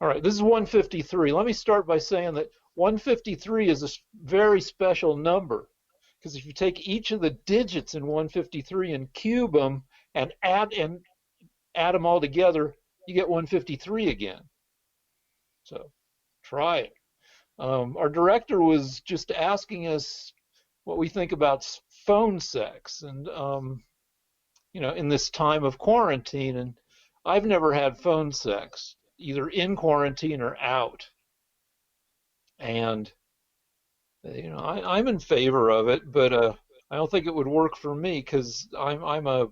All right, this is 153. Let me start by saying that 153 is a very special number because if you take each of the digits in 153 and cube them and add them all together, you get 153 again. So try it. Our director was just asking us what we think about phone sex, and in this time of quarantine, and I've never had phone sex, either in quarantine or out, and I'm in favor of it, but I don't think it would work for me because I'm a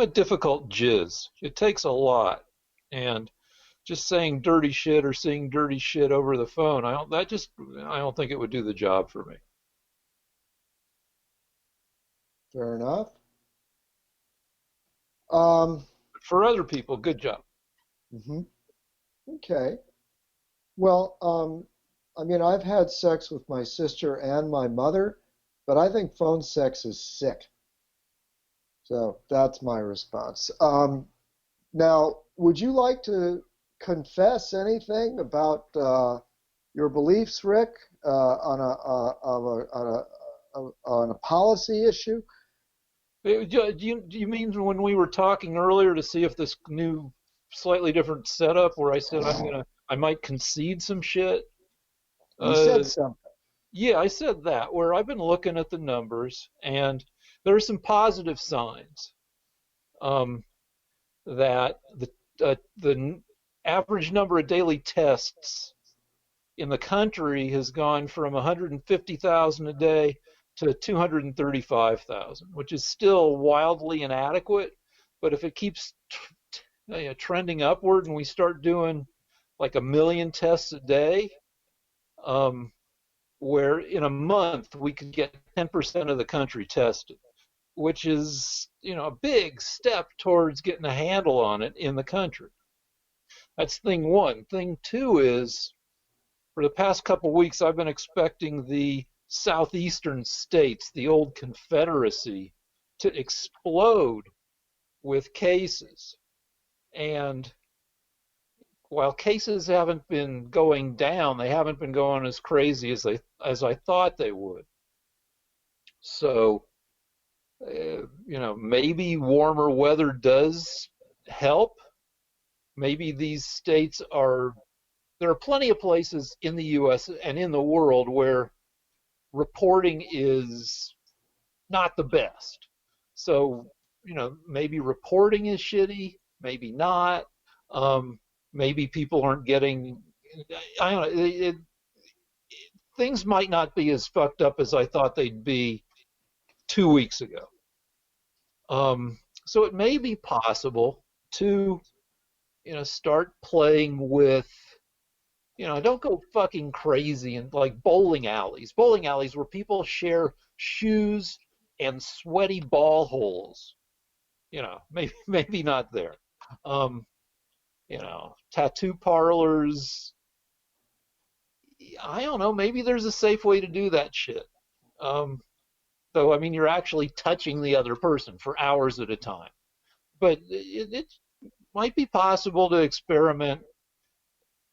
difficult jizz. It takes a lot, and just saying dirty shit or seeing dirty shit over the phone, I don't think it would do the job for me. Fair enough. Um, But for other people, good job. mhm. Okay. Well, I mean, I've had sex with my sister and my mother, but I think phone sex is sick. So that's my response. Now, would you like to confess anything about your beliefs, Rick, on a policy issue? Do you mean when we were talking earlier to see if this new, slightly different setup where I said I might concede some shit? You said Uh, something. yeah, I said that. Where I've been looking at the numbers, and there are some positive signs. Um, that the average number of daily tests in the country has gone from 150,000 a day to 235,000, which is still wildly inadequate. But if it keeps trending upward and we start doing like a million tests a day, um, where in a month we could get 10% of the country tested, which is a big step towards getting a handle on it in the country. That's thing one. Thing two is for the past couple of weeks, I've been expecting the southeastern states, the old Confederacy, to explode with cases. And while cases haven't been going down, they haven't been going as crazy as I thought they would. So, maybe warmer weather does help. Maybe these states are there are plenty of places in the US and in the world where reporting is not the best. So, maybe reporting is shitty, maybe not. Um, Maybe people aren't getting, I don't know, things might not be as fucked up as I thought they'd be 2 weeks ago. So it may be possible to, start playing with don't go fucking crazy and like bowling alleys where people share shoes and sweaty ball holes. Maybe maybe not there. Um, Tattoo parlors. I don't know. Maybe there's a safe way to do that shit. Um, though I mean, you're actually touching the other person for hours at a time. But it might be possible to experiment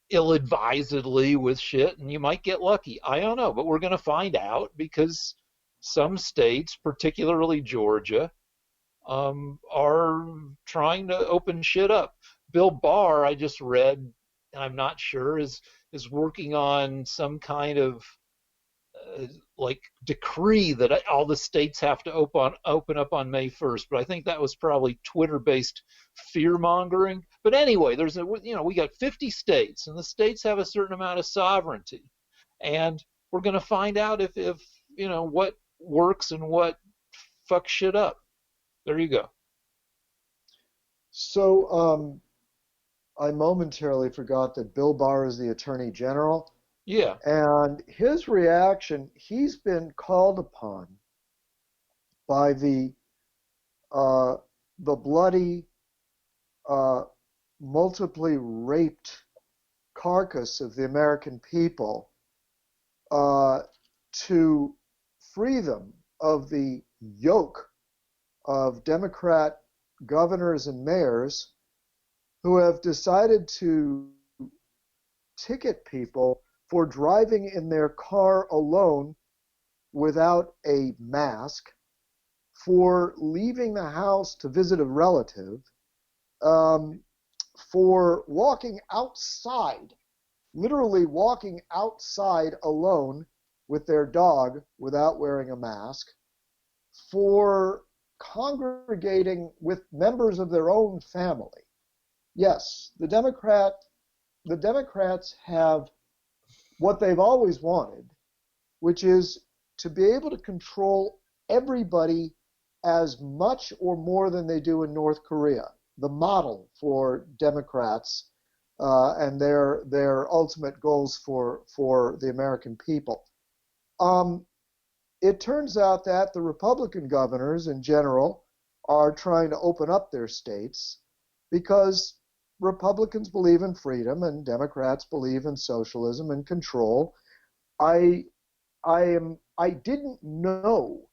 ill-advisedly with shit and you might get lucky. I don't know, but we're going to find out because some states, particularly Georgia, are trying to open shit up. Bill Barr, I just read, and I'm not sure, is working on some kind of uh, like decree that all the states have to open up on May 1st. But I think that was probably Twitter-based fear mongering. But anyway, we got 50 states, and the states have a certain amount of sovereignty, and we're going to find out if what works and what fucks shit up. There you go. So, I momentarily forgot that Bill Barr is the Attorney General, Yeah. and his reaction, he's been called upon by uh, the bloody, uh, multiply raped carcass of the American people uh, to free them of the yoke of Democrat governors and mayors who have decided to ticket people for driving in their car alone without a mask, for leaving the house to visit a relative, um, for walking outside, literally walking outside alone with their dog without wearing a mask, for congregating with members of their own family. Yes, the Democrats have what they've always wanted, which is to be able to control everybody as much or more than they do in North Korea, the model for Democrats and their ultimate goals for the American people. Um, it turns out that the Republican governors in general are trying to open up their states because Republicans believe in freedom and Democrats believe in socialism and control. I I didn't know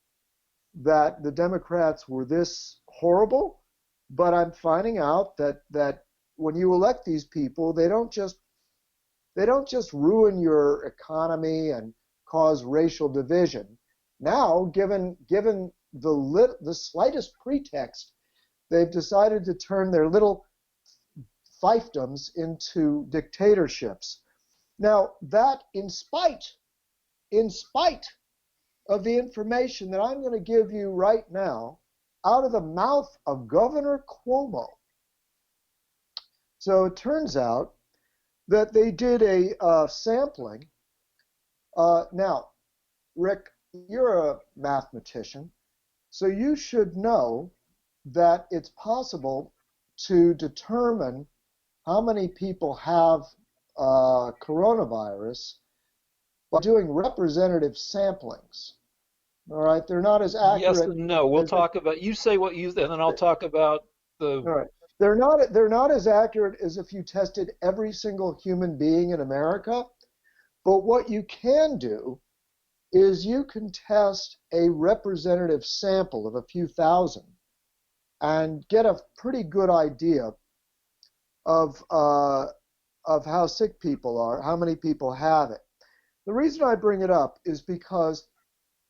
that the Democrats were this horrible, but I'm finding out that when you elect these people, they don't just ruin your economy and cause racial division. Now, given the slightest pretext, they've decided to turn their little fiefdoms into dictatorships. Now, that in spite of the information that I'm going to give you right now out of the mouth of Governor Cuomo. So it turns out that they did a sampling. Now, Rick, you're a mathematician, so you should know that it's possible to determine how many people have coronavirus by doing representative samplings. All right, they're not as Yes accurate and no. We'll as if. talk about, you say what you, and then I'll talk about the, All right, they're not as accurate as if you tested every single human being in America. But what you can do is you can test a representative sample of a few thousand and get a pretty good idea of uh, of how sick people are, how many people have it. The reason I bring it up is because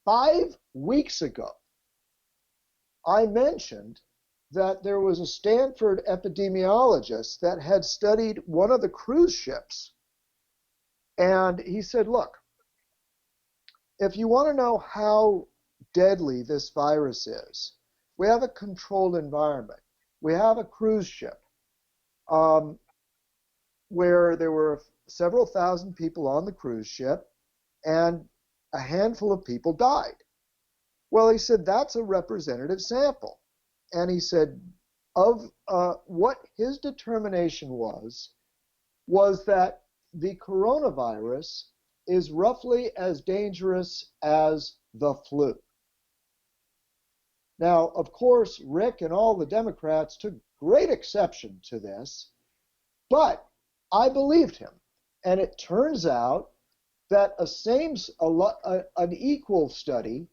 5 weeks ago I mentioned that there was a Stanford epidemiologist that had studied one of the cruise ships. And he said, look, if you want to know how deadly this virus is, we have a controlled environment. We have a cruise ship um, where there were several thousand people on the cruise ship and a handful of people died. Well, he said that's a representative sample. And he said of what his determination was that the coronavirus is roughly as dangerous as the flu. Now, of course, Rick and all the Democrats took great exception to this, but I believed him. And it turns out that an equal study,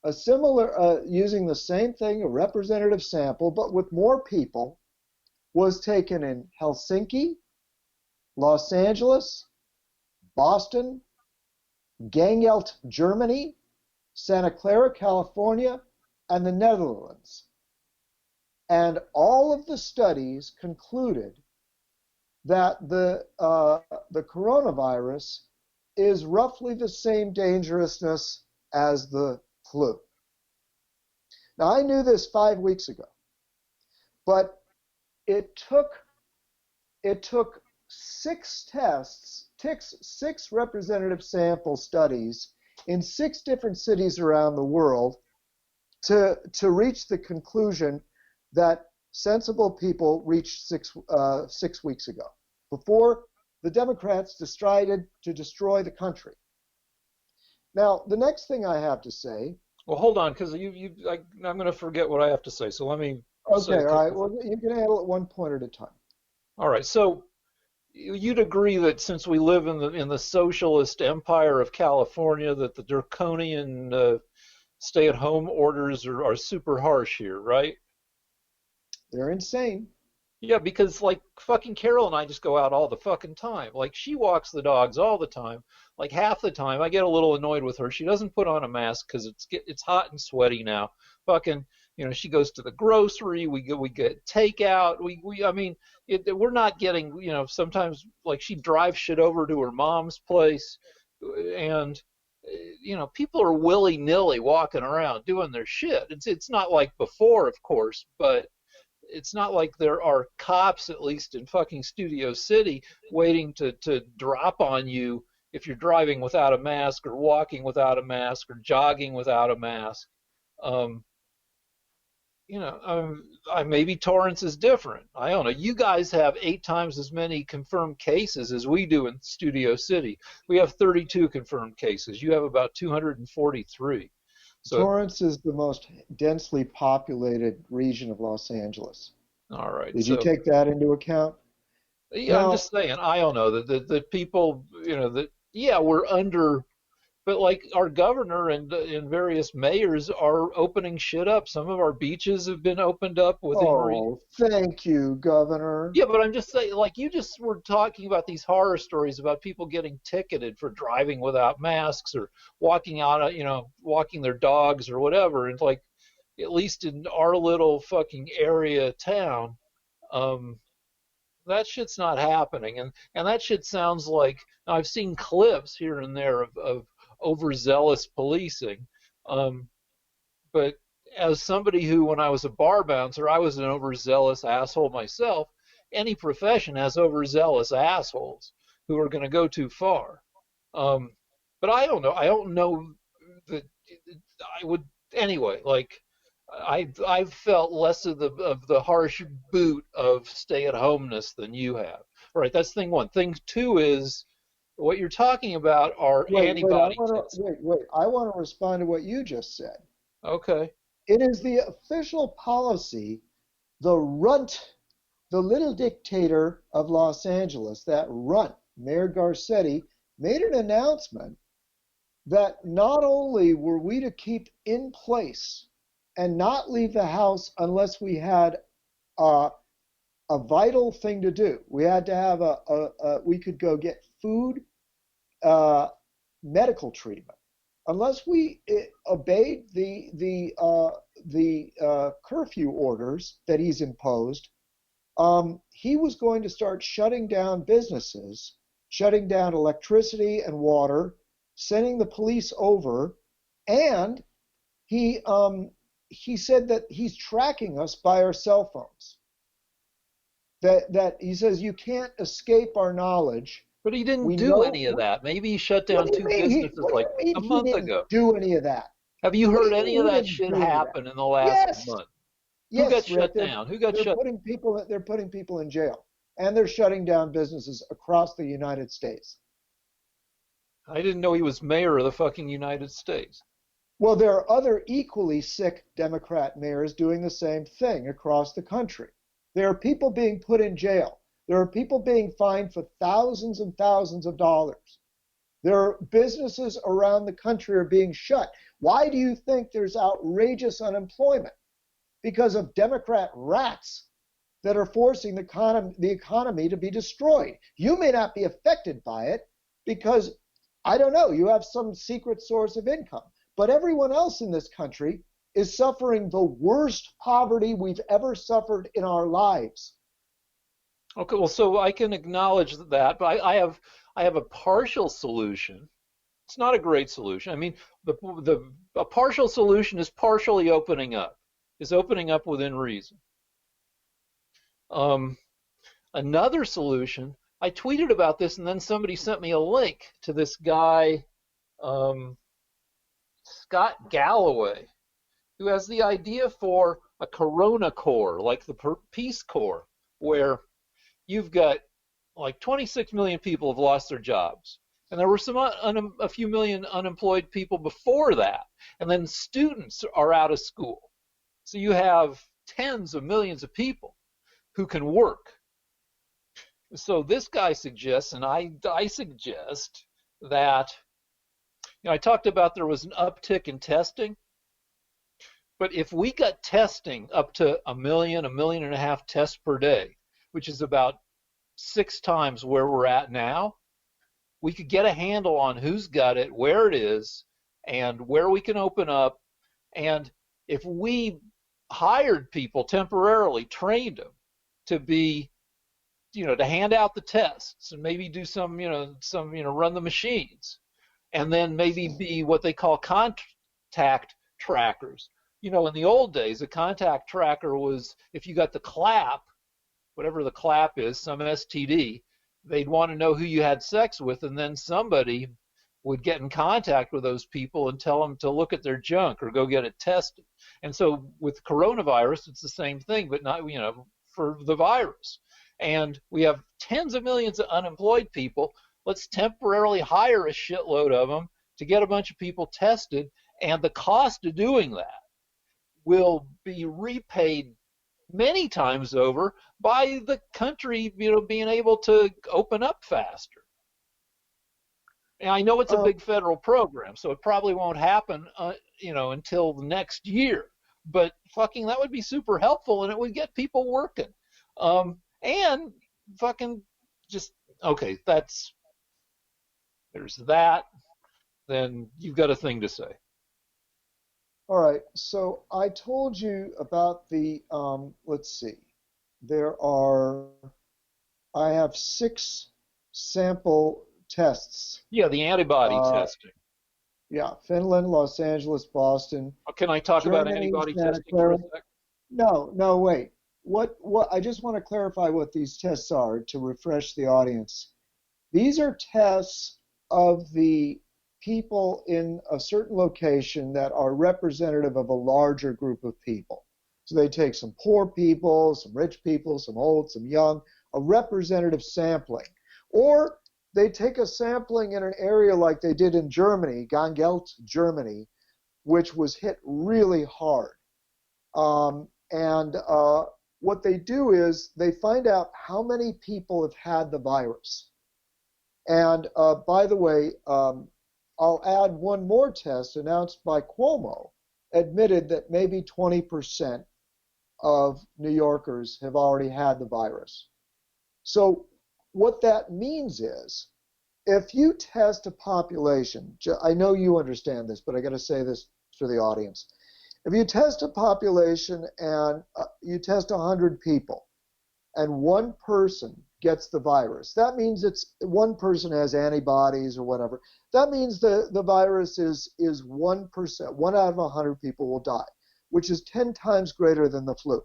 a similar, using the same thing, a representative sample, but with more people, was taken in Helsinki, Los Angeles, Boston, Gangelt, Germany, Santa Clara, California, and the Netherlands. And all of the studies concluded that the coronavirus is roughly the same dangerousness as the flu. Now, I knew this 5 weeks ago, but it took six tests, six representative sample studies in six different cities around the world to reach the conclusion that sensible people reached 6 weeks ago, before the Democrats decided to destroy the country. Now, the next thing I have to say. well, hold on, because I'm going to forget what I have to say. So let me say Okay, a all right. couple. Well, you can handle it one point at a time. All right. So you'd agree that since we live in the socialist empire of California, that the draconian stay-at-home orders are super harsh here, right? They're insane. Yeah, because like fucking Carol and I just go out all the fucking time. Like she walks the dogs all the time. Like half the time, I get a little annoyed with her. She doesn't put on a mask because it's hot and sweaty now. Fucking, she goes to the grocery. We get takeout. I mean, we're not getting. Sometimes like she drives shit over to her mom's place, and people are willy nilly walking around doing their shit. It's not like before, of course, but it's not like there are cops, at least in fucking Studio City, waiting to drop on you if you're driving without a mask or walking without a mask or jogging without a mask. Um, maybe Torrance is different. I don't know. You guys have 8 times as many confirmed cases as we do in Studio City. We have 32 confirmed cases. You have about 243. So, Torrance is the most densely populated region of Los Angeles. all right. Did you So, take that into account? yeah, I'm Now, just saying, I don't know that people, that yeah, we're under, but like our governor and various mayors are opening shit up. Some of our beaches have been opened up within oh, thank you, Governor. yeah, but I'm just saying, like you just were talking about these horror stories about people getting ticketed for driving without masks or walking out, walking their dogs or whatever. And like, at least in our little fucking area town, um, that shit's not happening, and that shit sounds like I've seen clips here and there of overzealous policing, um, but as somebody who, when I was a bar bouncer, I was an overzealous asshole myself. Any profession has overzealous assholes who are going to go too far. Um, but I don't know. I don't know that I would anyway. Like I've felt less of the harsh boot of stay-at-homeness than you have. All right, that's thing one. Thing two is what you're talking about are antibody tests. Wait. I want to respond to what you just said. Okay. It is the official policy, the runt, the little dictator of Los Angeles, that runt, Mayor Garcetti, made an announcement that not only were we to keep in place and not leave the house unless we had a, a vital thing to do. We had to have we could go get food, uh, medical treatment. Unless we obeyed the curfew orders that he's imposed, he was going to start shutting down businesses, shutting down electricity and water, sending the police over, and he said that he's tracking us by our cell phones. That he says you can't escape our knowledge. But he didn't We do know. any of that. Maybe he shut What down do you two mean? businesses What do like you mean a he month didn't ago. do any of that? Have you What do heard you any mean of he that didn't shit do any of that? happen in the last Yes, month? Who got yes, Rick. shut down? Who got They're shut? putting people in jail, and they're shutting down businesses across the United States. I didn't know he was mayor of the fucking United States. Well, there are other equally sick Democrat mayors doing the same thing across the country. There are people being put in jail. There are people being fined for thousands and thousands of dollars. There are businesses around the country are being shut. Why do you think there's outrageous unemployment? Because of Democrat rats that are forcing the economy to be destroyed. You may not be affected by it because, I don't know, you have some secret source of income. But everyone else in this country is suffering the worst poverty we've ever suffered in our lives. Okay, well, so I can acknowledge that, but I have a partial solution. It's not a great solution. I mean, the a partial solution is partially opening up, is opening up within reason. Um, Another solution, I tweeted about this, and then somebody sent me a link to this guy, um, Scott Galloway, who has the idea for a Corona Corps, like the Peace Corps, where you've got like 26 million people have lost their jobs. And there were a few million unemployed people before that. And then students are out of school. So you have tens of millions of people who can work. So this guy suggests, and I suggest that, I talked about there was an uptick in testing, but if we got testing up to a million and a half tests per day, which is about 6 times where we're at now, we could get a handle on who's got it, where it is, and where we can open up. And if we hired people temporarily, trained them to be, to hand out the tests and maybe do run the machines, and then maybe be what they call contact trackers. In the old days, a contact tracker was if you got the clap, whatever the clap is, some STD, they'd want to know who you had sex with, and then somebody would get in contact with those people and tell them to look at their junk or go get it tested. And so with coronavirus, it's the same thing, but not, for the virus. And we have tens of millions of unemployed people. Let's temporarily hire a shitload of them to get a bunch of people tested, and the cost of doing that will be repaid many times over by the country, being able to open up faster. And I know it's a Um, big federal program, so it probably won't happen, until next year. But fucking, that would be super helpful, and it would get people working. And fucking, just okay. There's that. Then you've got a thing to say. all right. So I told you about let's see. There are, I have 6 sample tests. Yeah, the antibody Uh, testing. yeah, Finland, Los Angeles, Boston, Can I talk about Germany, antibody Santa testing for a Clara. sec? No, no, wait. I just want to clarify what these tests are to refresh the audience. These are tests of the people in a certain location that are representative of a larger group of people. So they take some poor people, some rich people, some old, some young, a representative sampling. Or they take a sampling in an area like they did in Germany, Gangelt, Germany, which was hit really hard. And what they do is they find out how many people have had the virus. And by the way, I'll add one more test announced by Cuomo, admitted that maybe 20% of New Yorkers have already had the virus. So what that means is if you test a population, I know you understand this, but I got to say this for the audience. If you test a population and you test 100 people and one person gets the virus, that means it's one person has antibodies or whatever. That means the virus is 1%. 1 out of 100 people will die, which is 10 times greater than the flu.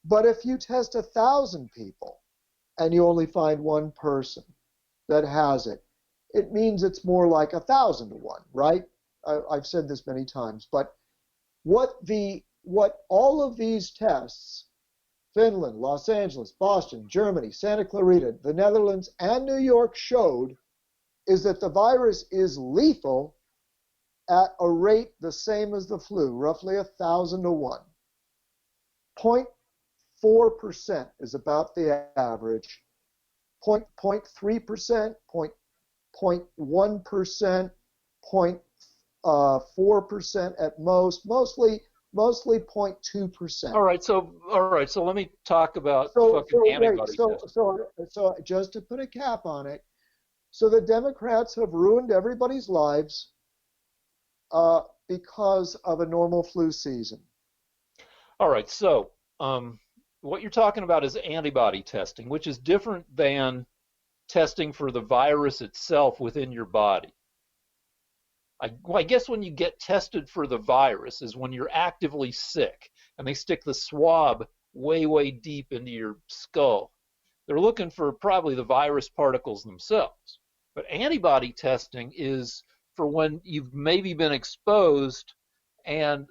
But if you test 1,000 people and you only find one person that has it, it means it's more like 1,000 to 1, right? I've said this many times, but what all of these tests, Finland, Los Angeles, Boston, Germany, Santa Clarita, the Netherlands, and New York showed is that the virus is lethal at a rate the same as the flu, roughly 1,000 to 1. 0.4% is about the average. 0.3%, 0.1%, 0.4% at most, mostly 0.2%. All right, so let me talk about So, fucking so wait, antibody so, testing. so, so just to put a cap on it, so the Democrats have ruined everybody's lives because of a normal flu season. All right, so what you're talking about is antibody testing, which is different than testing for the virus itself within your body. I guess when you get tested for the virus is when you're actively sick and they stick the swab way, way deep into your skull. They're looking for probably the virus particles themselves. But antibody testing is for when you've maybe been exposed and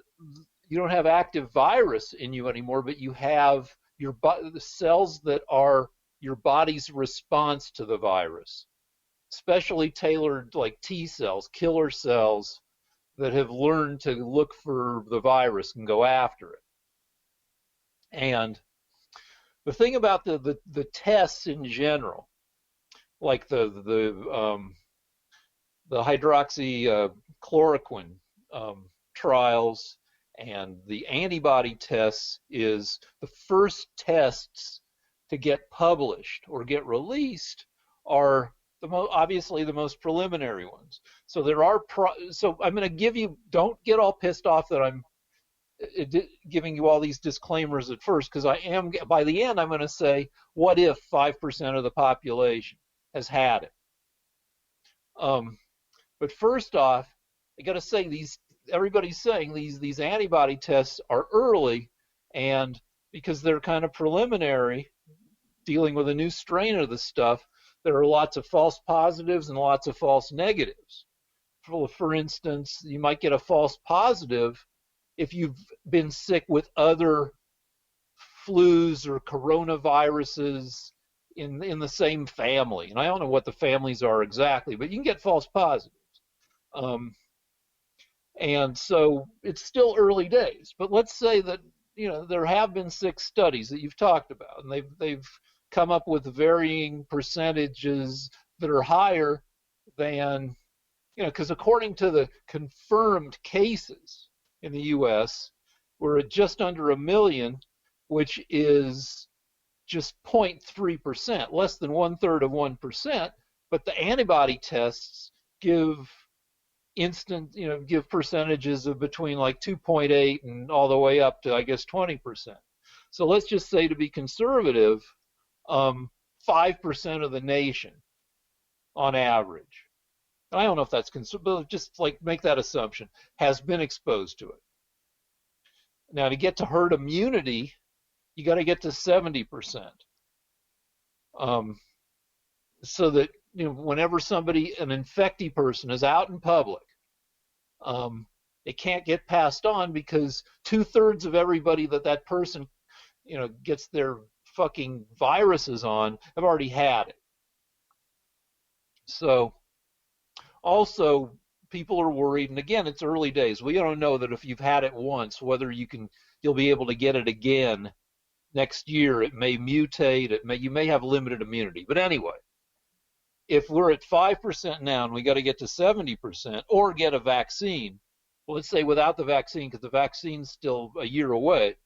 you don't have active virus in you anymore, but you have the cells that are your body's response to the virus, specially tailored like T cells, killer cells that have learned to look for the virus and go after it. And the thing about the tests in general, like the hydroxychloroquine trials and the antibody tests, is the first tests to get published or get released are obviously the most preliminary ones. So so I'm going to give you, don't get all pissed off that I'm giving you all these disclaimers at first, because I am, by the end I'm going to say, what if 5% of the population has had it? But first off, I got to say, everybody's saying these antibody tests are early, and because they're kind of preliminary, dealing with a new strain of the stuff, there are lots of false positives and lots of false negatives. For instance, you might get a false positive if you've been sick with other flus or coronaviruses in the same family. And I don't know what the families are exactly, but you can get false positives. Um, and so it's still early days. But let's say that there have been 6 studies that you've talked about, and they've come up with varying percentages that are higher than, because according to the confirmed cases in the U.S., we're at just under a million, which is just 0.3%, less than 1/3 of 1%. But the antibody tests give give percentages of between like 2.8 and all the way up to, I guess, 20%. So let's just say, to be conservative, 5% of the nation on average. I don't know if that's conservative, just like make that assumption, has been exposed to it. Now, to get to herd immunity, you got to get to 70%. So that whenever an infectee person is out in public, it can't get passed on, because 2/3 of everybody that person gets their fucking viruses on have already had it. So also, people are worried, and again, it's early days. We don't know that if you've had it once, whether you'll be able to get it again next year. It may mutate. You may have limited immunity. But anyway, if we're at 5% now and we got to get to 70% or get a vaccine, well, let's say without the vaccine, because the vaccine's still a year away,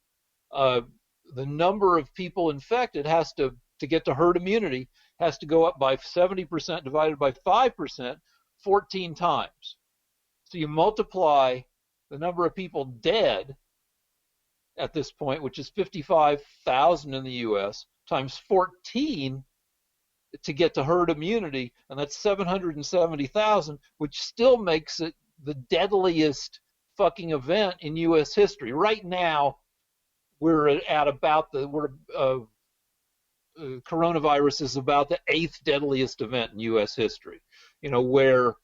the number of people infected has to get to herd immunity, has to go up by 70% divided by 5%, 14 times. So you multiply the number of people dead at this point, which is 55,000 in the U.S., times 14 to get to herd immunity, and that's 770,000, which still makes it the deadliest fucking event in U.S. history. Right now, we're at about coronavirus is about the 8th deadliest event in U.S. history. Where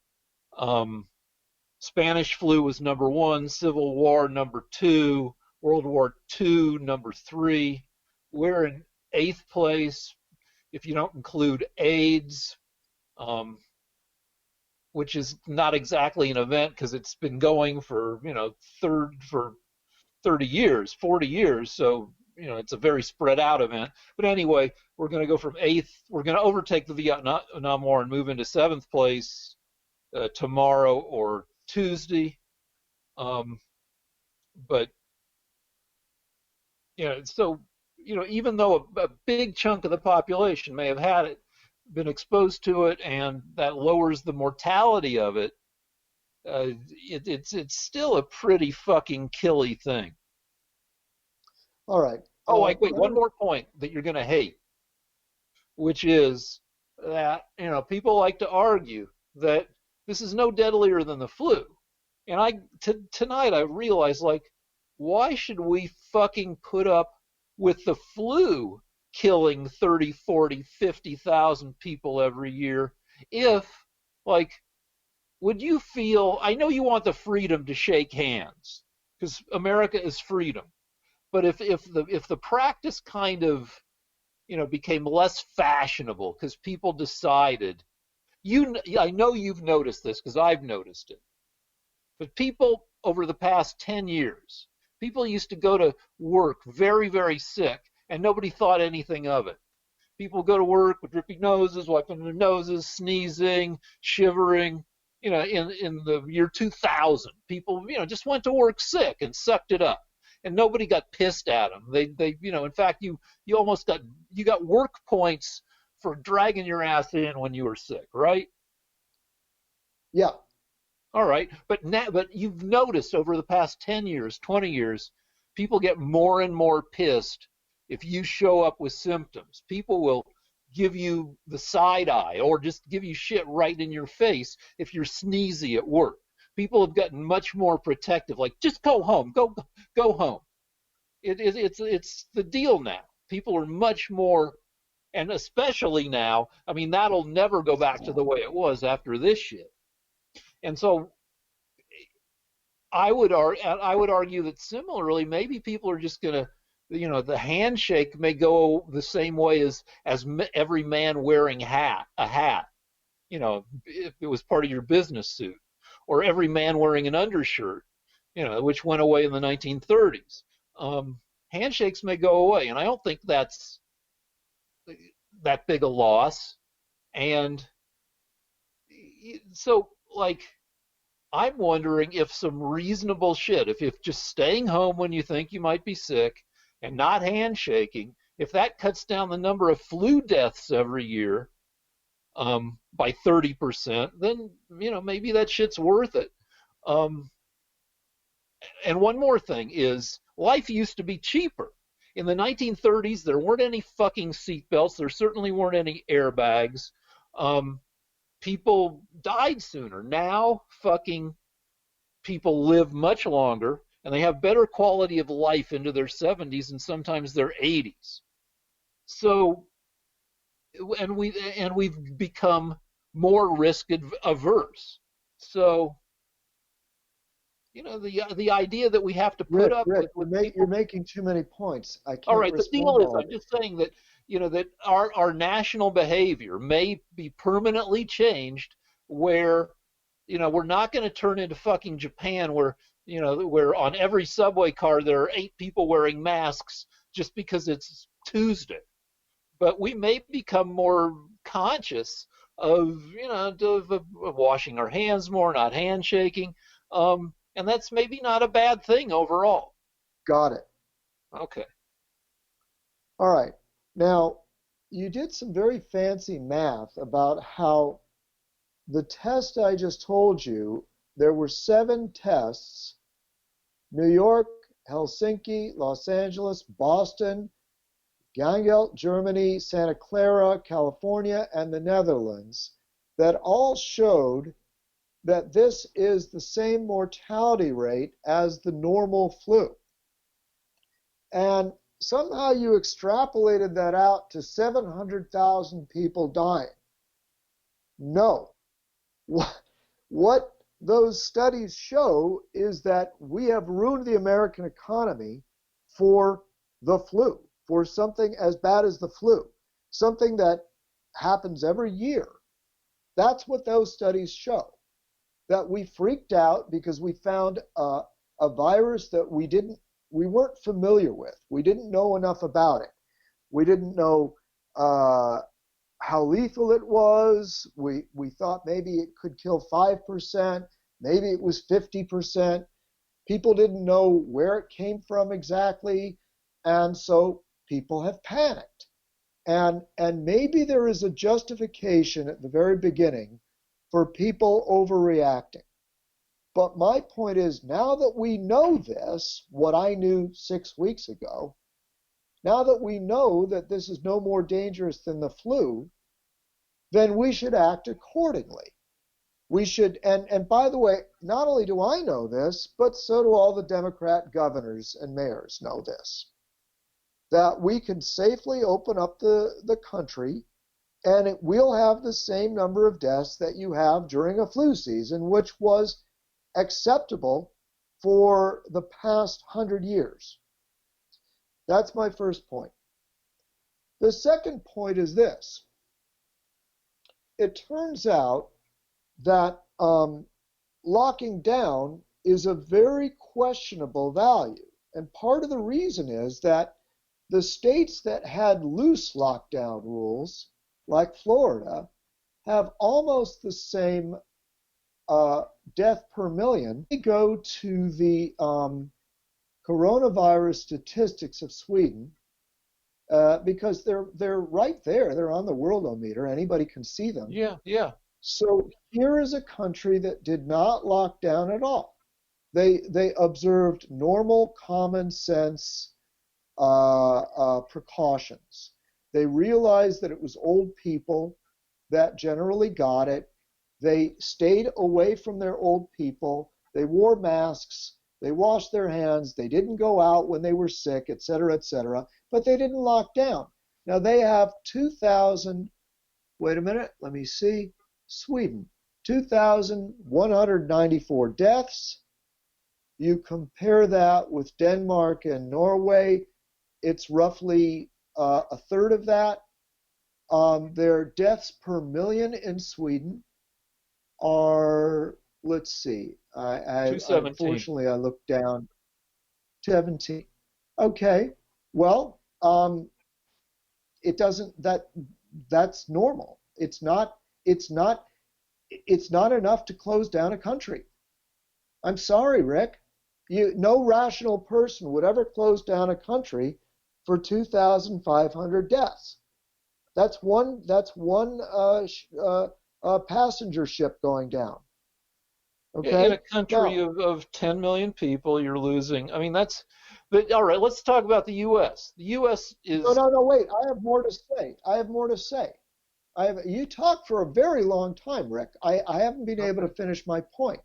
Spanish flu was number 1, Civil War number 2, World War II number 3. We're in 8th place if you don't include AIDS, which is not exactly an event because it's been going for 30 years, 40 years. So it's a very spread out event. But anyway, we're going to go from 8th. We're going to overtake the Vietnam War and move into 7th place tomorrow or Tuesday. But so even though a big chunk of the population may have had it, been exposed to it, and that lowers the mortality of it, it's still a pretty fucking killy thing. All right. Oh, wait, one more point that you're going to hate, which is that people like to argue that this is no deadlier than the flu. And tonight I realized, like, why should we fucking put up with the flu killing 30, 40, 50,000 people every year if, like, would you feel, I know you want the freedom to shake hands because America is freedom, but if the practice kind of became less fashionable because people decided, I know you've noticed this because I've noticed it, but people over the past 10 years, people used to go to work very, very sick, and nobody thought anything of it. People go to work with drippy noses, wiping their noses, sneezing, shivering. In the year 2000, people just went to work sick and sucked it up. and nobody got pissed at them. In fact, you almost got work points for dragging your ass in when you were sick, right? Yeah, All right, but you've noticed over the past 10 years, 20 years, people get more and more pissed if you show up with symptoms. People will give you the side eye or just give you shit right in your face if you're sneezy at work. People have gotten much more protective, like just go home, go home. It's the deal now. People are much more, and especially now. I mean, that'll never go back to the way it was after this shit. And so I would argue that similarly, maybe people are just gonna, the handshake may go the same way as every man wearing a hat. If it was part of your business suit, or every man wearing an undershirt, which went away in the 1930s. Handshakes may go away, and I don't think that's that big a loss. And so, like, I'm wondering if some reasonable shit, if just staying home when you think you might be sick and not handshaking, if that cuts down the number of flu deaths every year by 30%, then maybe that shit's worth it. Um, and one more thing is, life used to be cheaper. In the 1930s, there weren't any fucking seatbelts. There certainly weren't any airbags. Um, People died sooner. Now, fucking people live much longer and they have better quality of life into their 70s and sometimes their 80s. So, and we've become more risk averse. So, the idea that we have to put Rick, up Rick, with you're people. making too many points. I All can't right, the respond deal to is, all I'm this. just saying that that our national behavior may be permanently changed, where we're not going to turn into fucking Japan, where where on every subway car there are 8 people wearing masks just because it's Tuesday. But we may become more conscious of of washing our hands more, not handshaking, and that's maybe not a bad thing overall. Got it. Okay. All right. Now, you did some very fancy math about how the test I just told you, there were 7 tests: New York, Helsinki, Los Angeles, Boston, Gangelt, Germany, Santa Clara, California, and the Netherlands, that all showed that this is the same mortality rate as the normal flu. And somehow you extrapolated that out to 700,000 people dying. No. What those studies show is that we have ruined the American economy for the flu, for something as bad as the flu, something that happens every year. That's what those studies show. That we freaked out because we found a virus that we weren't familiar with. We didn't know enough about it. We didn't know how lethal it was. We thought maybe it could kill 5%, maybe it was 50%. People didn't know where it came from exactly, and so people have panicked. And maybe there is a justification at the very beginning for people overreacting. But my point is, now that we know this, what I knew 6 weeks ago, now that we know that this is no more dangerous than the flu, then we should act accordingly. We should, and by the way, not only do I know this, but so do all the Democrat governors and mayors know this, that we can safely open up the country and it will have the same number of deaths that you have during a flu season, which was acceptable for the past 100 years. That's my first point. The second point is this. It turns out that locking down is a very questionable value. And part of the reason is that the states that had loose lockdown rules, like Florida, have almost the same death per million. They go to the coronavirus statistics of Sweden because they're right there. They're on the worldometer. Anybody can see them. Yeah, yeah. So here is a country that did not lock down at all. They observed normal common sense precautions. They realized that it was old people that generally got it. They stayed away from their old people. They wore masks. They washed their hands. They didn't go out when they were sick, et cetera, et cetera. But they didn't lock down. Now they have 2,000, wait a minute, let me see, Sweden, 2,194 deaths. You compare that with Denmark and Norway, it's roughly a third of that. Their deaths per million in Sweden are, let's see, 217. unfortunately I looked down, 17. Okay, well, it doesn't that's normal. It's not enough to close down a country. I'm sorry, Rick. No rational person would ever close down a country for 2,500 deaths. That's one passenger ship going down. In a Okay? country Now, of 10 million people, you're losing. I mean, but all right, let's talk about the U.S. The U.S. no, is, no, no, wait. I have more to say. You talked for a very long time, Rick. I haven't been able okay, to finish my point.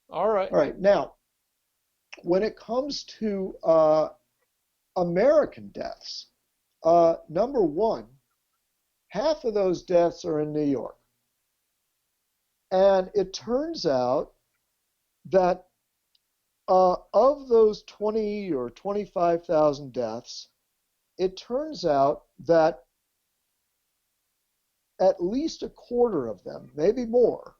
all right. All right. Now, when it comes to American deaths, number one, half of those deaths are in New York. And it turns out that of those 20 or 25,000 deaths, it turns out that at least a quarter of them, maybe more,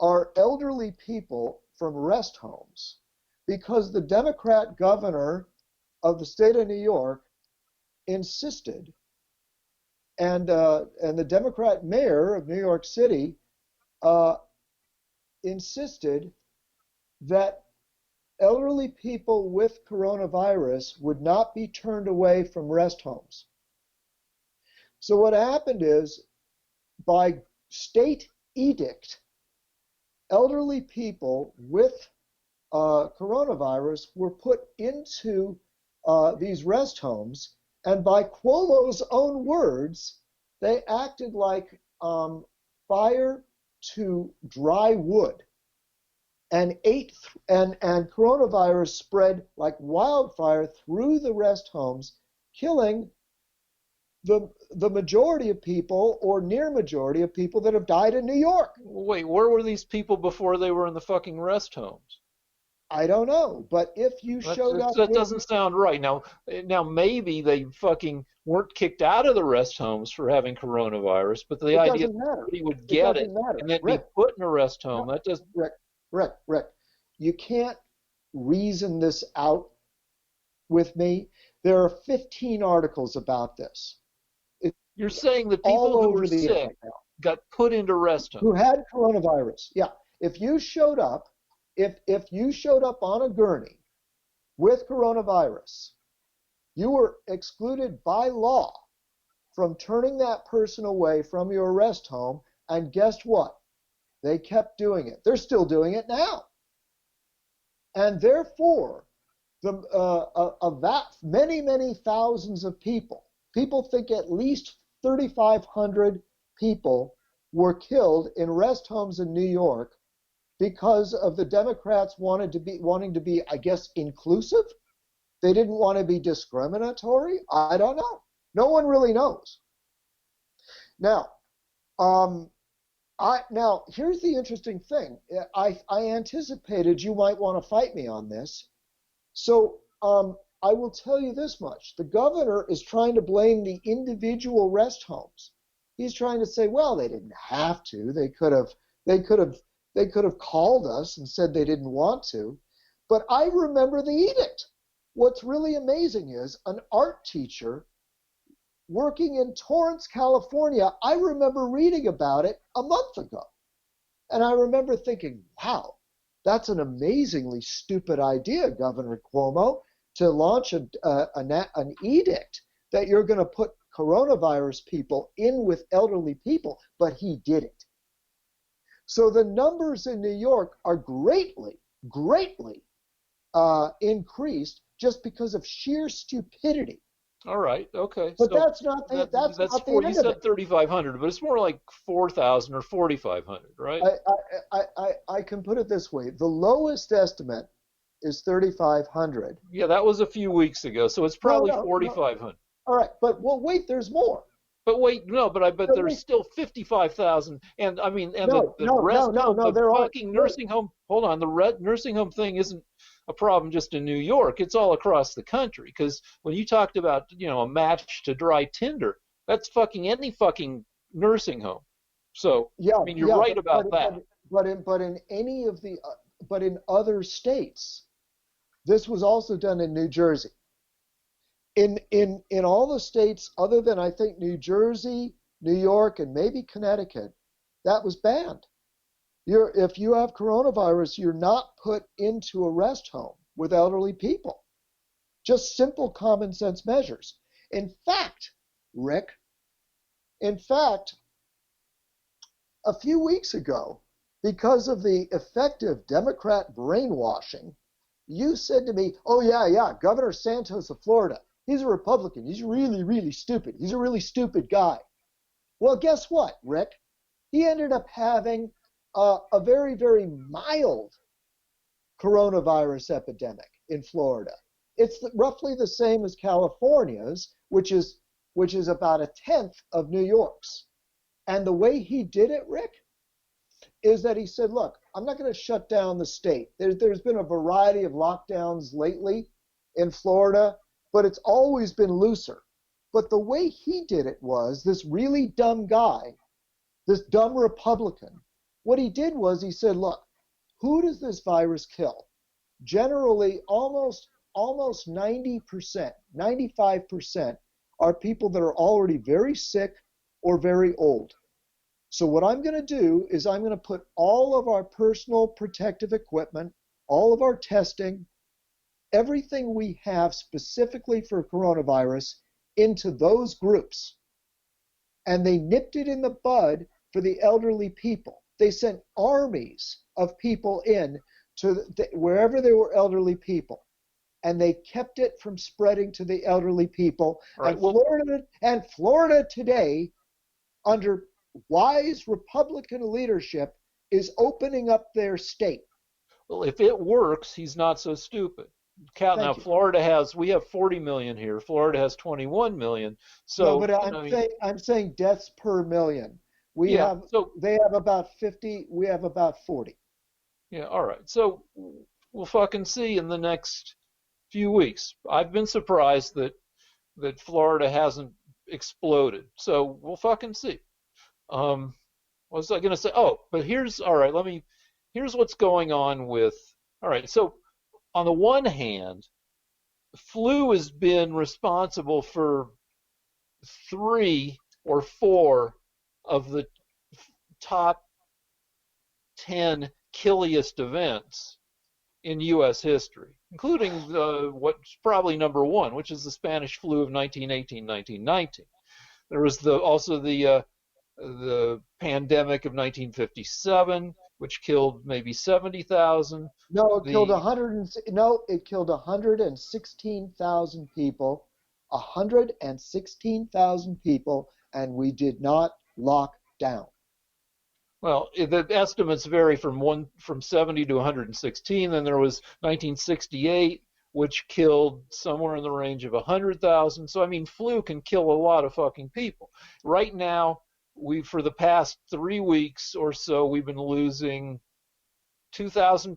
are elderly people from rest homes because the Democrat governor of the state of New York insisted, and the Democrat mayor of New York City uh, insisted that elderly people with coronavirus would not be turned away from rest homes. So what happened is, by state edict, elderly people with coronavirus were put into these rest homes, and by Cuomo's own words, they acted like fire to dry wood, and and coronavirus spread like wildfire through the rest homes, killing the majority of people or near majority of people that have died in New York. Wait, where were these people before they were in the fucking rest homes? I don't know, but if you showed up That with, doesn't sound right. Now maybe they fucking weren't kicked out of the rest homes for having coronavirus, but the it idea doesn't that matter. somebody would It get it doesn't matter. and then be Rick, put in a rest no, home, that does. Rick, Rick, you can't reason this out with me. There are 15 articles about this. It's You're saying that all people who were over the sick internet now. got put into rest homes. Who had coronavirus? Yeah. If you showed up, if you showed up on a gurney with coronavirus, you were excluded by law from turning that person away from your rest home. And guess what? They kept doing it. They're still doing it now. And therefore, of that many thousands of people think at least 3,500 people were killed in rest homes in New York because of the Democrats wanting to be, I guess, inclusive. They didn't want to be discriminatory. I don't know. No one really knows. Now, um, now here's the interesting thing. I anticipated you might want to fight me on this. So I will tell you this much. The governor is trying to blame the individual rest homes. He's trying to say, well, they didn't have to. They could have called us and said they didn't want to. But I remember the edict. What's really amazing is an art teacher working in Torrance, California. I remember reading about it a month ago. And I remember thinking, wow, that's an amazingly stupid idea, Governor Cuomo. to launch an edict that you're going to put coronavirus people in with elderly people, but he did it. So the numbers in New York are greatly increased just because of sheer stupidity. All right. Okay. But So that's that's not the you end of said it. 3,500, but it's more like 4,000 or 4,500, right? I can put it this way: the lowest estimate is 3,500. Yeah, that was a few weeks ago, so it's No, probably no, no. 4,500. All right, but well, wait. There's more. But wait, no, but I bet No, there's wait. still 55,000, and I mean, and No, the no, no, rest no, home, no. the There are. fucking Wait. nursing home. Hold on, the nursing home thing isn't a problem just in New York. It's all across the country. Because when you talked about, a match to dry tinder, that's fucking any fucking nursing home. So, I Yeah, mean, you're yeah, right about that. but in any of the but in other states, this was also done in New Jersey. In all the states other than I think New Jersey, New York, and maybe Connecticut, that was banned. If you have coronavirus, you're not put into a rest home with elderly people. Just simple common sense measures. In fact, Rick, in fact, a few weeks ago, because of the effective Democrat brainwashing, you said to me, oh, yeah, yeah, Governor Santos of Florida, he's a Republican. He's really, really stupid. He's a really stupid guy. Well, guess what, Rick? He ended up having a very, very mild coronavirus epidemic in Florida. It's roughly the same as California's, which is about a tenth of New York's. And the way he did it, Rick, is that he said, look, I'm not going to shut down the state. There's been a variety of lockdowns lately in Florida, but it's always been looser. But the way he did it was this really dumb guy, this dumb Republican, what he did was he said, look, who does this virus kill? Generally, almost 90%, 95% are people that are already very sick or very old. So what I'm going to do is I'm going to put all of our personal protective equipment, all of our testing, everything we have specifically for coronavirus into those groups. And they nipped it in the bud for the elderly people. They sent armies of people in to wherever there were elderly people. And they kept it from spreading to the elderly people. All right. Well, And Florida today, under wise Republican leadership, is opening up their state. well, if it works, he's not so stupid. Now, Thank you. we have 40 million here. Florida has 21 million. No, So, but I'm saying deaths per million. We yeah. have So, they have about 50. We have about 40. yeah. All right. So, we'll fucking see in the next few weeks. I've been surprised that Florida hasn't exploded. So, we'll fucking see. Um, what was I going to say? Oh, but all right. Here's what's going on with. All right. So, on the one hand, flu has been responsible for three or four of the top 10 killiest events in U.S. history, including what's probably number one, which is the Spanish flu of 1918, 1919. There was also the pandemic of 1957, which killed maybe 70,000. No, it killed The 100. No, it killed 116,000 people. 116,000 people, and we did not lock down. Well, the estimates vary from 70 to 116. Then there was 1968, which killed somewhere in the range of 100,000. So I mean, flu can kill a lot of fucking people. Right now, for the past 3 weeks or so, we've been losing 2,000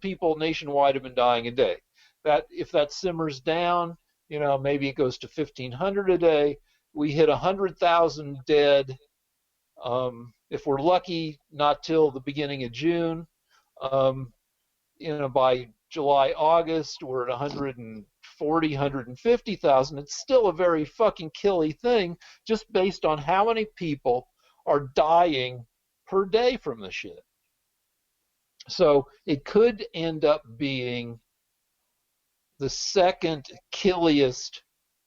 people nationwide have been dying a day. That if that simmers down, maybe it goes to 1,500 a day. We hit 100,000 dead. If we're lucky, not till the beginning of June. Um, by July, August, we're at 140, 150,000. It's still a very fucking killy thing, just based on how many people are dying per day from the shit. So it could end up being the second killiest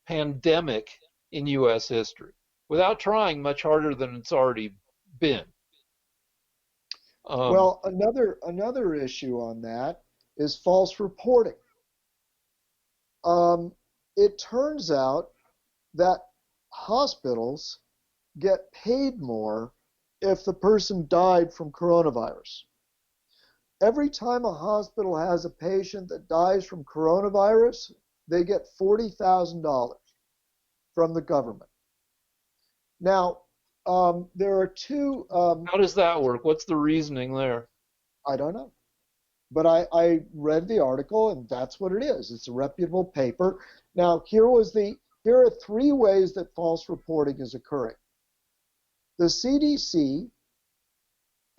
pandemic in U.S. history without trying much harder than it's already been. Um, Well, another issue on that is false reporting. Um, it turns out that hospitals get paid more if the person died from coronavirus. Every time a hospital has a patient that dies from coronavirus, they get $40,000 from the government. Now, there are two, how does that work? What's the reasoning there? I don't know, but I read the article and that's what it is. It's a reputable paper. Now, here are three ways that false reporting is occurring. The CDC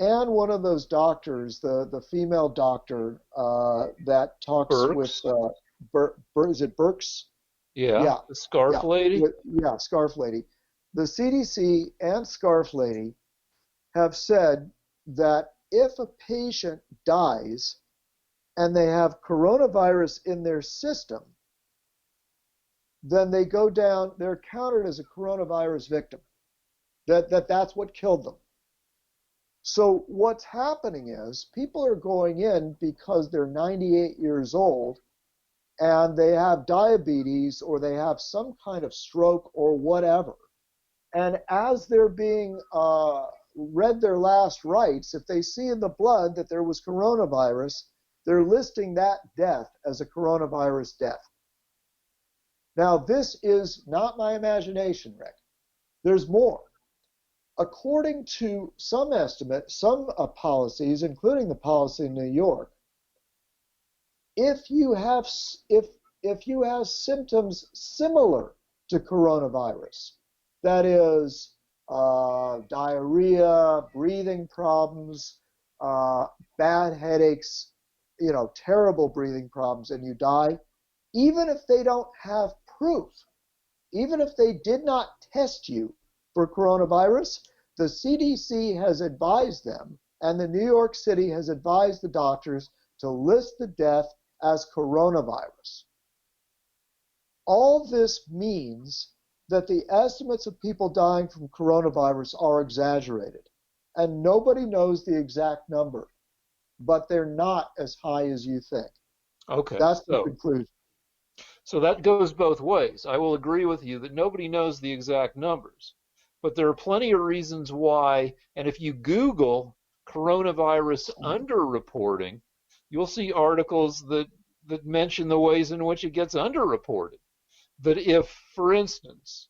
and one of those doctors, the female doctor that talks with, Burks? Is it Burks? Yeah, Yeah, the scarf yeah, lady? yeah, Scarf Lady. The CDC and Scarf Lady have said that if a patient dies and they have coronavirus in their system, then they go down, they're counted as a coronavirus victim. That's what killed them. So what's happening is people are going in because they're 98 years old and they have diabetes or they have some kind of stroke or whatever. And as they're being read their last rites, if they see in the blood that there was coronavirus, they're listing that death as a coronavirus death. Now, this is not my imagination, Rick. There's more. According to some estimates, some policies, including the policy in New York, if you have if you have symptoms similar to coronavirus, that is diarrhea, breathing problems, uh, bad headaches, terrible breathing problems, and you die, even if they don't have proof, even if they did not test you for coronavirus, the CDC has advised them, and the New York City has advised the doctors to list the death as coronavirus. All this means that the estimates of people dying from coronavirus are exaggerated, and nobody knows the exact number, but they're not as high as you think. Okay, That's the so conclusion. so that goes both ways. I will agree with you that nobody knows the exact numbers, but there are plenty of reasons why. And if you Google coronavirus underreporting, you'll see articles that mention the ways in which it gets underreported. That if, for instance,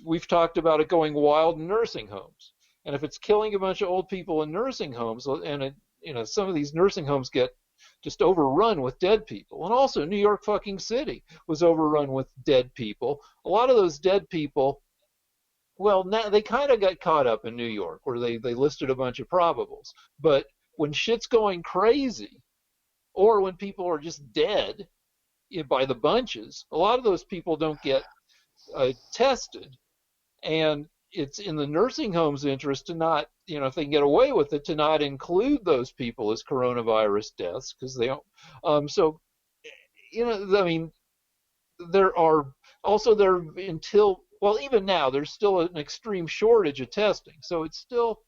we've talked about it going wild in nursing homes, and if it's killing a bunch of old people in nursing homes, and some of these nursing homes get just overrun with dead people, and also New York fucking City was overrun with dead people. A lot of those dead people, well, now they kind of got caught up in New York, where they listed a bunch of probables, but when shit's going crazy, or when people are just dead by the bunches, a lot of those people don't get tested, and it's in the nursing home's interest to not, if they can get away with it, to not include those people as coronavirus deaths because they don't. So, I mean, there are also there until well, even now there's still an extreme shortage of testing. So it's still,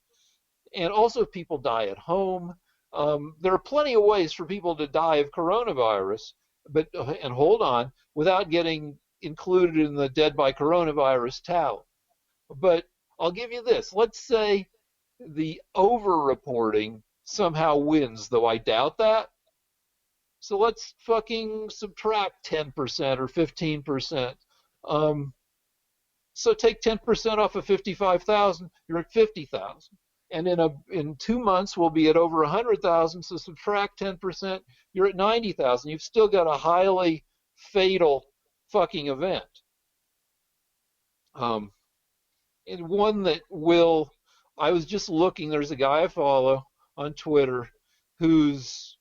and also people die at home. There are plenty of ways for people to die of coronavirus, but and hold on, without getting included in the dead by coronavirus tally. But I'll give you this. Let's say the over-reporting somehow wins, though I doubt that. So let's fucking subtract 10% or 15%. Um, so take 10% off of 55,000, you're at 50,000. And in 2 months we'll be at over 100,000. So subtract 10%, you're at 90,000. You've still got a highly fatal fucking event. Um, and one that will. I was just looking. There's a guy I follow on Twitter who's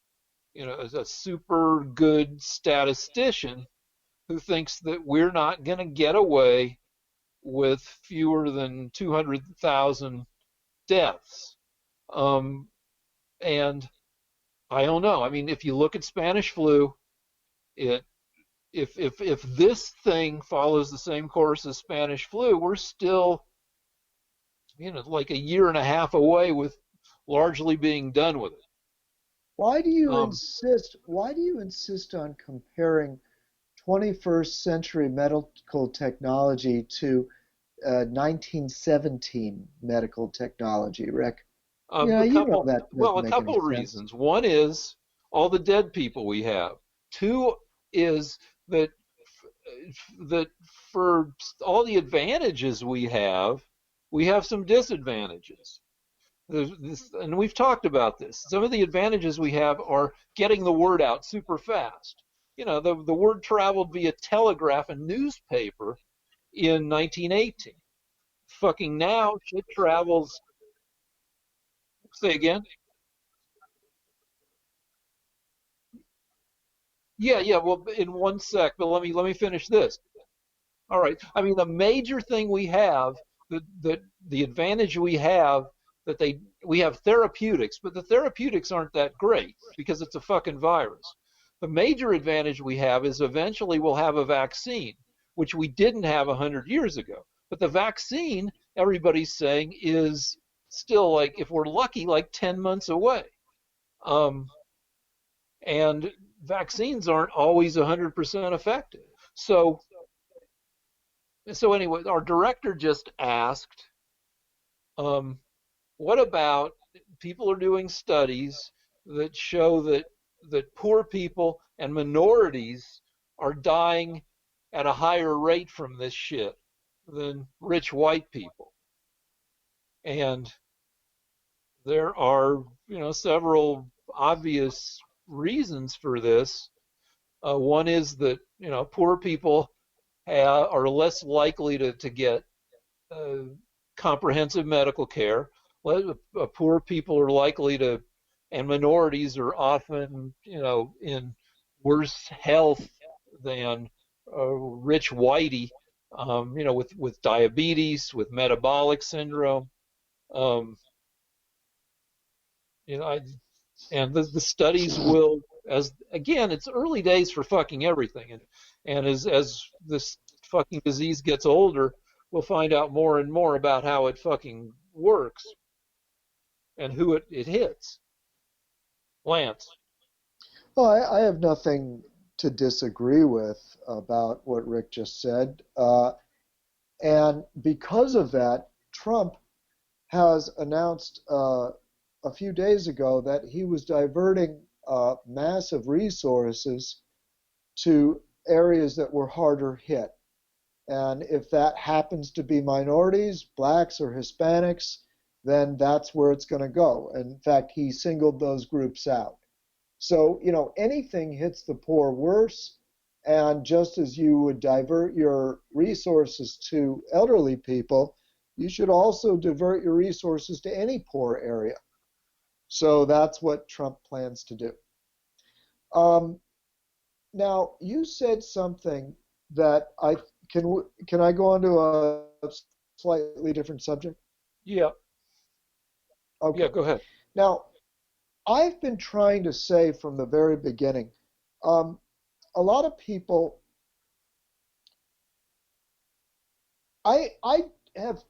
is a super good statistician who thinks that we're not going to get away with fewer than 200,000 deaths. Um, and I don't know. I mean, if you look at Spanish flu, It if this thing follows the same course as Spanish flu, we're still, like a year and a half away with largely being done with it. Um, Why do you insist on comparing 21st century medical technology to 1917 medical technology, Rick? Yeah, a you know couple, that well, doesn't a make any couple of sense. reasons. One is all the dead people we have. Two is that that for all the advantages we have some disadvantages. And we've talked about this. Some of the advantages we have are getting the word out super fast. The word traveled via telegraph and newspaper in 1918. Fucking now, shit travels. Say again? Yeah, yeah. Well, in one sec, but let me finish this. All right. I mean, the major thing we have, the advantage we have that we have therapeutics, but the therapeutics aren't that great because it's a fucking virus. The major advantage we have is eventually we'll have a vaccine, which we didn't have 100 years ago. But the vaccine, everybody's saying, is still like, if we're lucky, like 10 months away. Um, and vaccines aren't always 100% effective. So so anyway, our director just asked, um, what about people are doing studies that show that poor people and minorities are dying at a higher rate from this shit than rich white people. And there are, several obvious reasons for this. One is that, poor people are less likely to get uh, comprehensive medical care. Poor people are likely to, and minorities are often, in worse health than rich whitey, with diabetes, with metabolic syndrome. Um, you know, I, and the studies will, as again, it's early days for fucking everything, and as this fucking disease gets older, we'll find out more and more about how it fucking works and who it hits. Lance. Well, I have nothing to disagree with about what Rick just said. And because of that, Trump has announced a few days ago that he was diverting massive resources to areas that were harder hit. And if that happens to be minorities, blacks or Hispanics, then that's where it's going to go. In fact, he singled those groups out. So, anything hits the poor worse. And just as you would divert your resources to elderly people, you should also divert your resources to any poor area. So that's what Trump plans to do. Um, Now, you said something that can I go on to a slightly different subject? Yeah, yeah, Okay. go ahead. Now, I've been trying to say from the very beginning, um, a lot of people, I have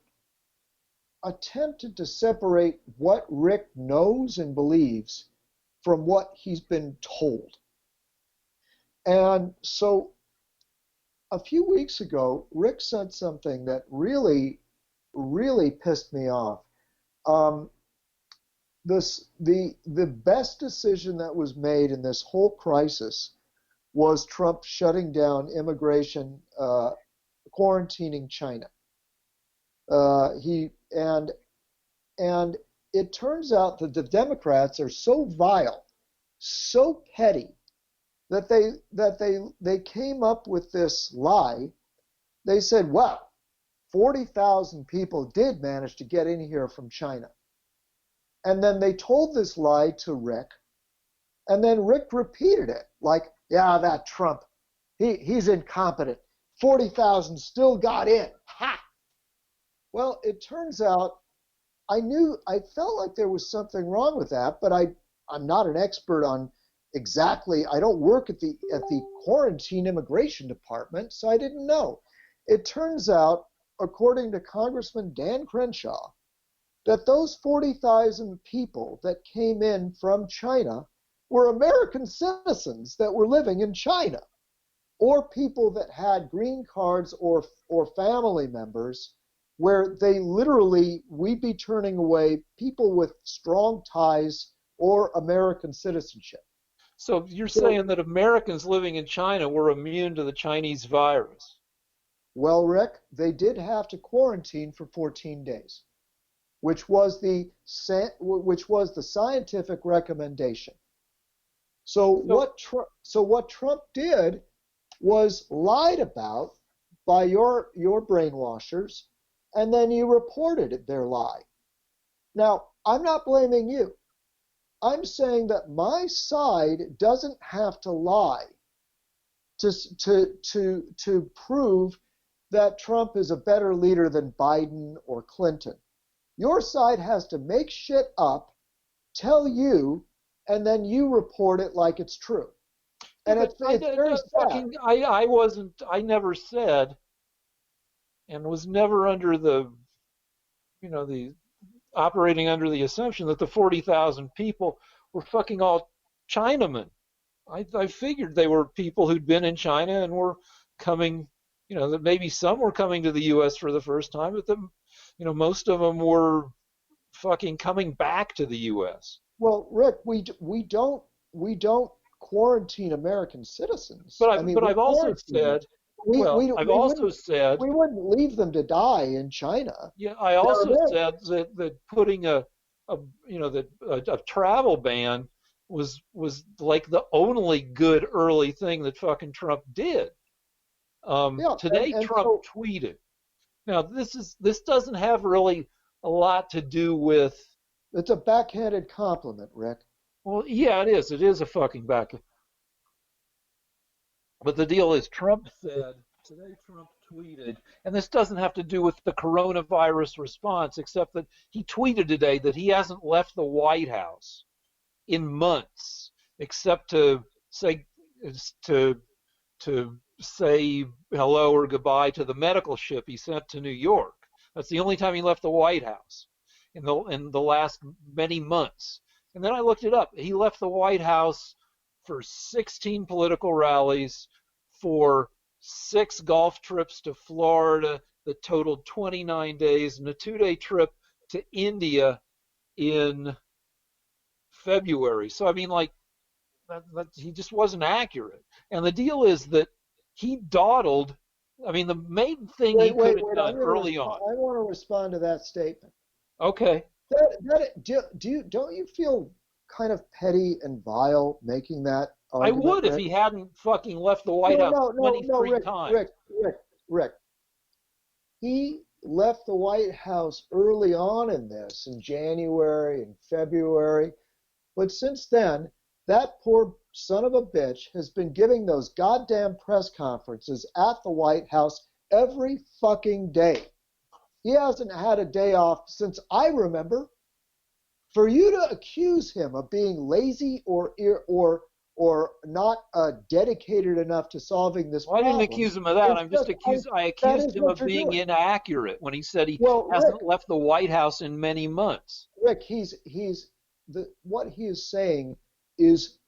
attempted to separate what Rick knows and believes from what he's been told. And so a few weeks ago, Rick said something that really pissed me off. Um, the best decision that was made in this whole crisis was Trump shutting down immigration, quarantining China. He and it turns out that the Democrats are so vile, so petty that they came up with this lie. They said, "Well, 40,000 people did manage to get in here from China." And then they told this lie to Rick, and then Rick repeated it like, "Yeah, that Trump, he's incompetent. 40,000 still got in. Ha!" Well, it turns out I felt like there was something wrong with that, but I'm not an expert on exactly. I don't work at the quarantine immigration department, so I didn't know. It turns out, according to Congressman Dan Crenshaw, that those 40,000 people that came in from China were American citizens that were living in China, or people that had green cards or family members where they literally, we'd be turning away people with strong ties or American citizenship. So you're So, saying that Americans living in China were immune to the Chinese virus? well, Rick, they did have to quarantine for 14 days, which was the scientific recommendation. So So what Trump did was lied about by your brainwashers, and then you reported their lie. Now, I'm not blaming you. I'm saying that my side doesn't have to lie to prove that Trump is a better leader than Biden or Clinton. Your side has to make shit up, tell you, and then you report it like it's true. yeah, And but it's very sad. I wasn't, I never said, and was never under the, the operating under the assumption that the 40,000 people were fucking all Chinamen. I figured they were people who'd been in China and were coming, that maybe some were coming to the U.S. for the first time, but most of them were fucking coming back to the U.S. Well, Rick, we don't quarantine American citizens. But I mean, we I've also quarantine them. said, We well, we I've we also wouldn't said, we wouldn't leave them to die in China. yeah, I They're also said Americans. that putting a that a travel ban was like the only good early thing that fucking Trump did. Yeah, Today and Trump so tweeted. Now this doesn't have really a lot to do with. it's a backhanded compliment, Rick. Well, yeah, it is. It is a fucking back. But the deal is, Trump said today. Trump tweeted, and this doesn't have to do with the coronavirus response, except that he tweeted today that he hasn't left the White House in months, except say to to say hello or goodbye to the medical ship he sent to New York. That's the only time he left the White House in the last many months. And then I looked it up. He left the White House for 16 political rallies, for 6 golf trips to Florida that totaled 29 days, and a 2-day trip to India in February. So I mean, like he just wasn't accurate. And the deal is that he dawdled. I mean, the main thing he Wait, could wait, have wait. done early on. I want to respond to that statement. Okay, Don't you feel kind of petty and vile making that I argument, would if Rick? he hadn't fucking left the White No, House no, no, no, 23 Rick, times. Rick, Rick, Rick. He left the White House early on in this, in January and February. But since then, that poor son of a bitch has been giving those goddamn press conferences at the White House every fucking day. He hasn't had a day off since I remember. For you to accuse him of being lazy or not dedicated enough to solving this Well, I didn't problem, accuse him of that. it's I'm just just accused. I that accused is him what of you're being doing. inaccurate when he said he Well, hasn't left the White House in many months. Rick, what he is saying is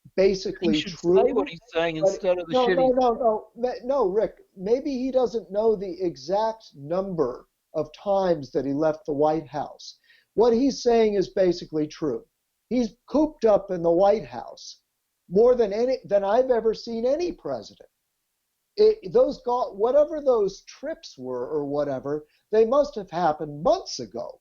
He basically should say what true, he's saying but instead of the no, no, shitty. no, no, Rick. Maybe he doesn't know the exact number of times that he left the White House. What he's saying is basically true. He's cooped up in the White House more than I've ever seen any president. Whatever those trips were or whatever, they must have happened months ago.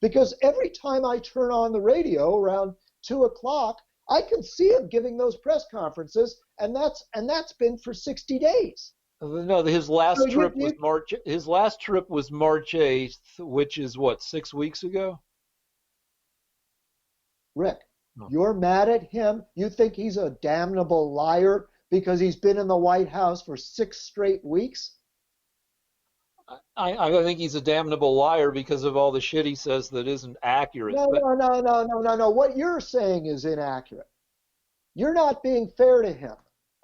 Because every time I turn on the radio around 2 o'clock, I can see him giving those press conferences, and that's been for 60 days. No, his So last trip was March. His last trip was March 8th, which is what, 6 weeks ago? Rick, No. you're mad at him? You think he's a damnable liar because he's been in the White House for 6 straight weeks? I think he's a damnable liar because of all the shit he says that isn't accurate. No, But no, no, no, no, no, no. What you're saying is inaccurate. You're not being fair to him.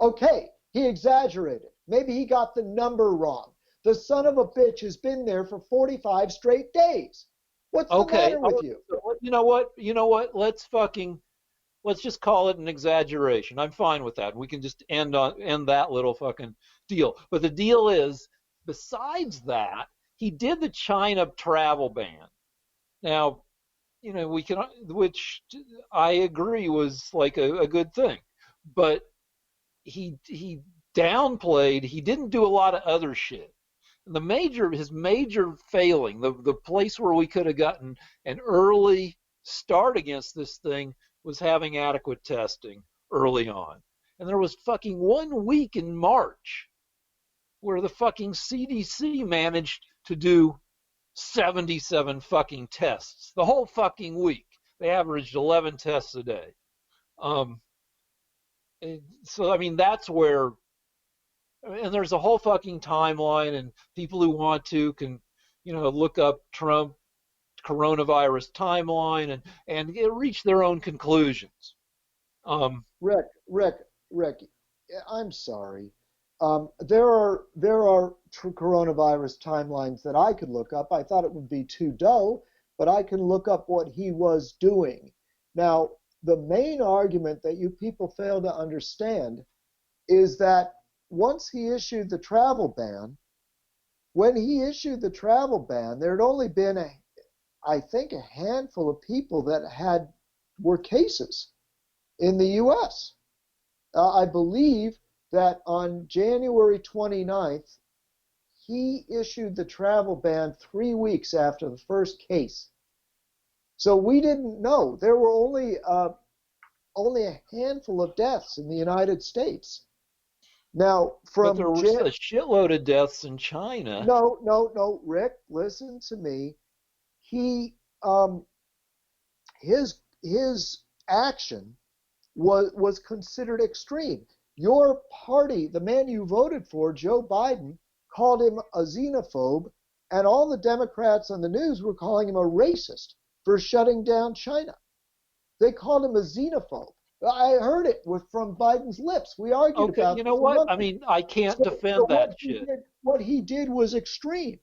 Okay, he exaggerated. Maybe he got the number wrong. The son of a bitch has been there for 45 straight days. What's the Okay, matter with you? you know what? You know what? Let's just call it an exaggeration. I'm fine with that. We can just end that little fucking deal. But the deal is, besides that, he did the China travel ban. Now, we can, which I agree was like a good thing, but he downplayed. He didn't do a lot of other shit. His major failing, the place where we could have gotten an early start against this thing, was having adequate testing early on. And there was fucking 1 week in March where the fucking CDC managed to do 77 fucking tests the whole fucking week. They averaged 11 tests a day. Um, so I mean that's where, and there's a whole fucking timeline, and people who want to can, look up Trump coronavirus timeline and reach their own conclusions. Um, Rick, Rick, I'm sorry. There are coronavirus timelines that I could look up. I thought it would be too dull, but I can look up what he was doing. Now, the main argument that you people fail to understand is that once he issued the travel ban, when he issued the travel ban, there had only been I think a handful of people that were cases in the U.S. I believe that on January 29th, he issued the travel ban 3 weeks after the first case. So we didn't know. There were only a handful of deaths in the United States. Now, but there was a shitload of deaths in China. no, Rick, listen to me. He his action was considered extreme. Your party, the man you voted for, Joe Biden, called him a xenophobe, and all the Democrats on the news were calling him a racist for shutting down China. They called him a xenophobe. I heard it from Biden's lips. We argued Okay, you about know this a what? month I ago. mean, I can't So defend that shit. what he did was extreme.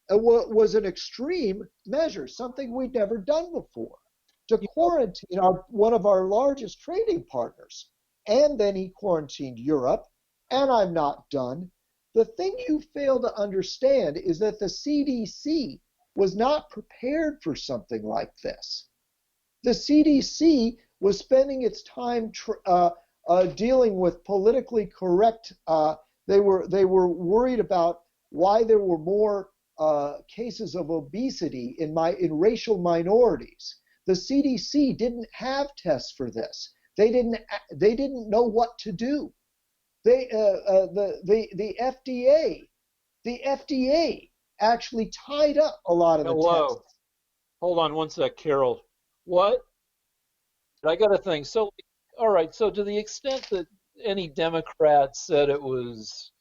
It was an extreme measure, something we'd never done before, to You quarantine one of our largest trading partners. And then he quarantined Europe, and I'm not done. The thing you fail to understand is that the CDC was not prepared for something like this. The CDC was spending its time dealing with politically correct. They were worried about why there were more cases of obesity in racial minorities. The CDC didn't have tests for this. They didn't know what to do. The FDA actually tied up a lot of the Hello. tests. Hold on one sec, Carol. What? I got to think. So, all right. So, to the extent that any Democrats said it was,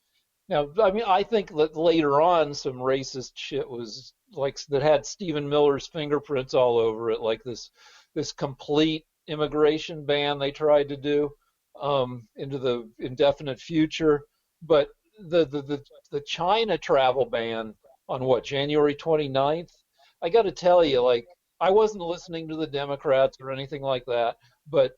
now, I mean, I think that later on some racist shit was like that had Stephen Miller's fingerprints all over it, like this complete immigration ban they tried to do into the indefinite future. But the China travel ban on what, January 29th? I got to tell you, like, I wasn't listening to the Democrats or anything like that, but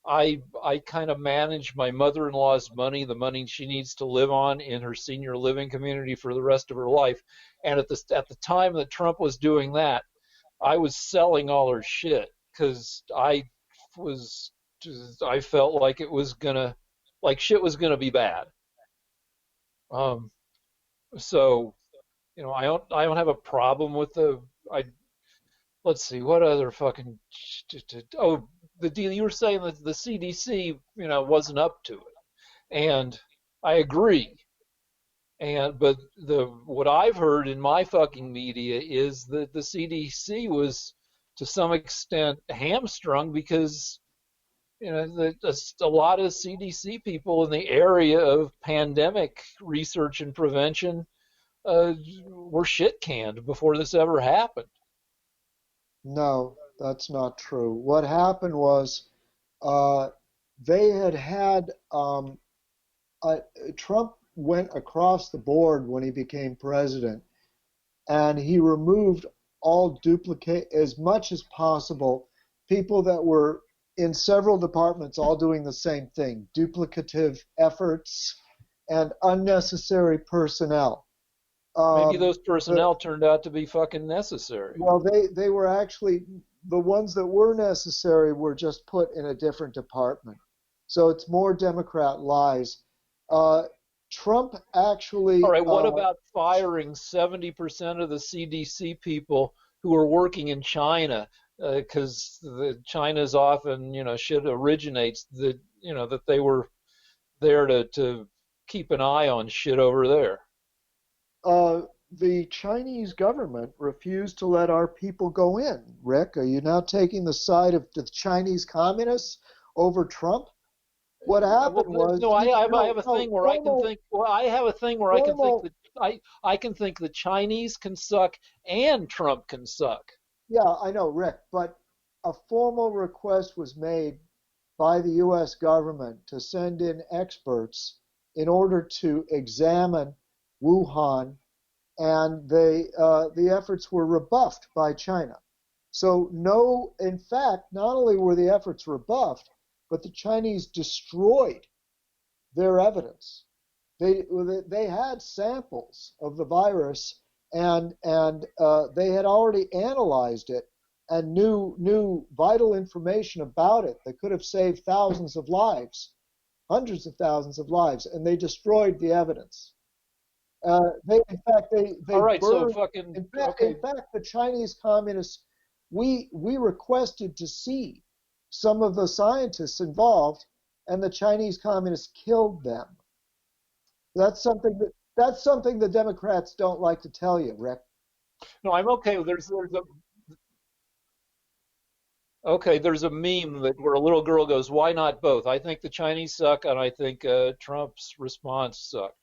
I kind of manage my mother-in-law's money, the money she needs to live on in her senior living community for the rest of her life. And at the time that Trump was doing that, I was selling all her shit because was I felt like it was gonna, like, shit was gonna be bad. Um, so I don't have a problem with the I let's see what other fucking oh, the deal you were saying that the CDC wasn't up to it, and I agree. And but the what I've heard in my fucking media is that the CDC was to some extent hamstrung because a lot of CDC people in the area of pandemic research and prevention were shit canned before this ever happened. No, that's not true. What happened was, uh, they had uh, Trump went across the board when he became president, and he removed all duplicate as much as possible people that were in several departments all doing the same thing, duplicative efforts and unnecessary personnel. Maybe Um, those the personnel turned out to be fucking necessary. Well, they were actually the ones that were necessary were just put in a different department. So it's more Democrat lies. Uh, Trump All actually, right, what about firing 70% of the CDC people who are working in China? Because China's often, shit originates that, that they were there to keep an eye on shit over there. uh, the Chinese government refused to let our people go in. Rick, are you now taking the side of the Chinese communists over Trump? What Well, happened was, no, I have a no, thing where I can formal, think. Well, I have a thing where I can think formal, that I can think the Chinese can suck and Trump can suck. yeah, I know, Rick, but a formal request was made by the US government to send in experts in order to examine Wuhan, and the efforts were rebuffed by China. So, no, in fact, not only were the efforts rebuffed, but the Chinese destroyed their evidence. They had samples of the virus, and they had already analyzed it and knew vital information about it that could have saved thousands of lives, hundreds of thousands of lives, and they destroyed the evidence. In fact, All they right, so burned. fucking In okay. fact, the Chinese communists, we requested to see some of the scientists involved, and the Chinese communists killed them. That's something the Democrats don't like to tell you, Rick. No, I'm okay. There's a meme that where a little girl goes, "Why not both?" I think the Chinese suck, and I think Trump's response sucked.